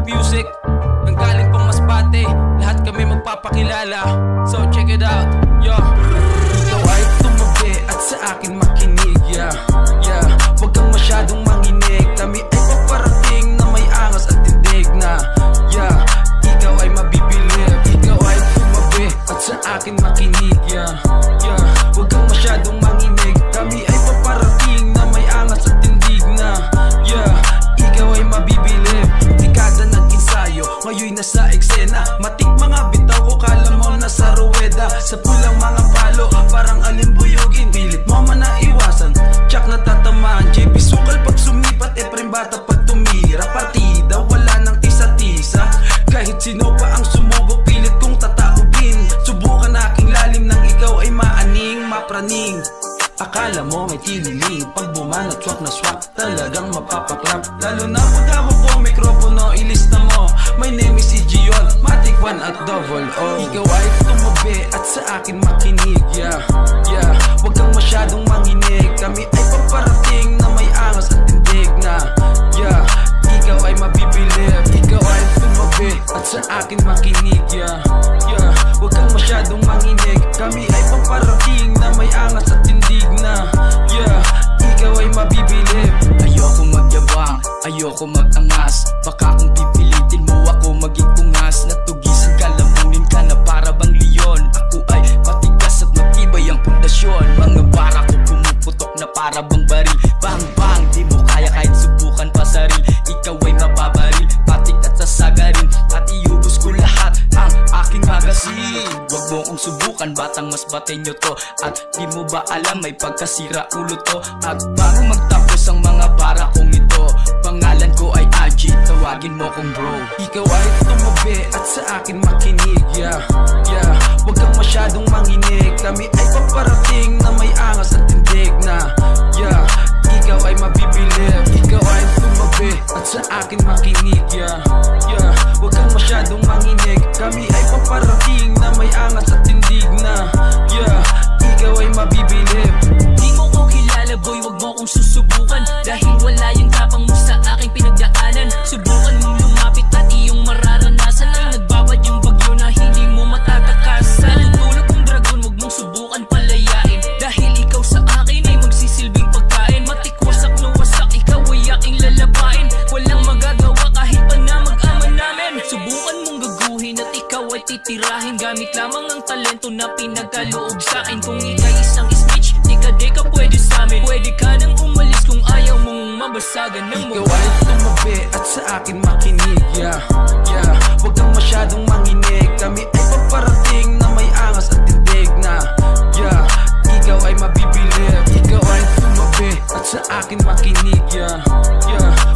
rap music. Nanggaling pang Masbate, lahat kami magpapakilala. So check it out, yo. Ikaw ay tumabi at sa akin makinig, yeah. Huwag kang masyadong manginig, kami ay paparating na may angas at tindig na, yeah. Ikaw ay mabibilib, ikaw ay tumabi at sa akin makinig, yeah. Huwag kang masyadong manginig, kami ay paparating na may angas at tindig na, yeah. Ikaw ay mabibilib, dekada nag-ensayo, ngayon nasa eksena. Matik mga bitaw ko, kala mo nasa ruweda. Sa pulang mga palo, parang alimbuyogin. Pilit mo man na iwasan, tsak na tatamaan. JP sukal pag sumipat, Efrem bata pag tumira. Partida, wala nang tisa-tisa. Kahit sino pa ang sumubok, pilit kong tataubin. Subukan aking lalim nang ikaw ay maaning, mapraning. Akala mo may tiniling, pag bumanat swak na swak, talagang mapapaklam. Lalo na pag hawak ko mikropono, ilista mo. My name is Gion, Matic 1 at double O. Ikaw ay tumabi at sa akin makinig, yeah. Huwag kang masyadong manginig, kami ay paparating na may angas at tindig na, yeah. Ikaw ay mabibilib, ikaw ay tumabi at sa akin makinig, yeah. Huwag kang masyadong manginig, kami ay paparating na may angas at tindig na, yeah. Ikaw ay mabibilib. Ayoko magyabang, ayoko magangas. Baka kung pipilitin mo ako maging tungas. Natugisan ka, lamunin ka na para bang leon. Ako ay matigas at matibay ang pundasyon. Mga bara ko pumuputok na para bang baril. Bang bang, di mo kaya kahit subukan pa saril. Ikaw ay mababaril, patik at sasagarin. At iubos ko lahat ang aking magasin. Huwag mo kong subukan, batang Masbate nyo to. At di mo ba alam may pagkasira ulo to. At bago magtapos ang mga bara kong ito, pangalan ko ay Aji, tawagin mo kong bro. Ikaw ay tumabi at sa akin makinig, yeah. Huwag kang masyadong manginig, kami ay paparating na may angas at tindig na, yeah. Ikaw ay mabibilib, ikaw ay tumabi at sa akin makinig, yeah. Huwag kang masyadong manginig, kami ay paparating na may angas at tindig na, yeah. Ikaw ay mabibilib. Di mo ko kilala boy, wag mo kong susubukan. Dahil wala yung tapang mo sa aking pinagdaanan. Subukan mong lumapit at iyong mararanasan ang nagbabad yung bagyo na hindi mo matatakasan. Tulog kong dragon, wag mong subukan palayain. Dahil ikaw sa akin ay magsisilbing pagkain. Matikwasak na wasak, ikaw ay aking lalabain. Walang magagawa kahit pa na mag-ama namin. Subukan mong gaguhin at ikaw ay titirahin. Gamit lamang ang talento na pinagkaloob sa akin. Kung ika'y isang snitch, di ka pwede sa amin. Pwede ka nang umalis kung ayaw mong mabasagan ng ikaw ay tumabi at sa akin makinig, yeah. Huwag kang masyadong manginig, kami ay paparating na may angas at tindig na, yeah. Ikaw ay mabibilib, ikaw ay tumabi at sa akin makinig, yeah.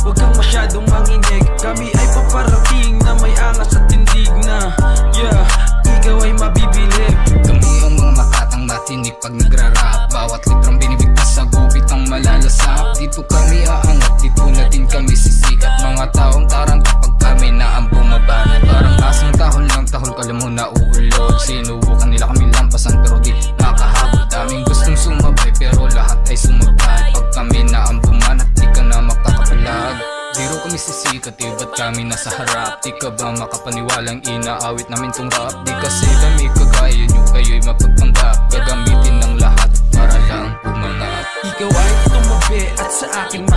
Huwag kang masyadong manginig, kami ay paparating na may angas at tindig na, yeah. Ikaw ay mabibilib. Kami ang mga makatang matinig pag nagrarap. Bawat litrang binibigtas sa gupit ang malalasap. Dito kami aangat, dito natin kami sisikat. Mga taong taranta pag kami na ang bumabanat. Parang asong tahol lang, tahol ka lang mo na uulod. Sinubukan nila kami lampasan pero di nakahabot. Daming gustong sumabay pero lahat ay sumabay. Pag kami na ang bumanat, di ka na makakapalag. Biro kami sisikat, ba't kami nasa harap? Di ka ba makapaniwalang inaawit namin tong rap? Di kasi kami kagaya nyo, kayo'y mapagpanggap. Gagamitin ng lahat para lang umangat. Ikaw ay tumabi at sa akin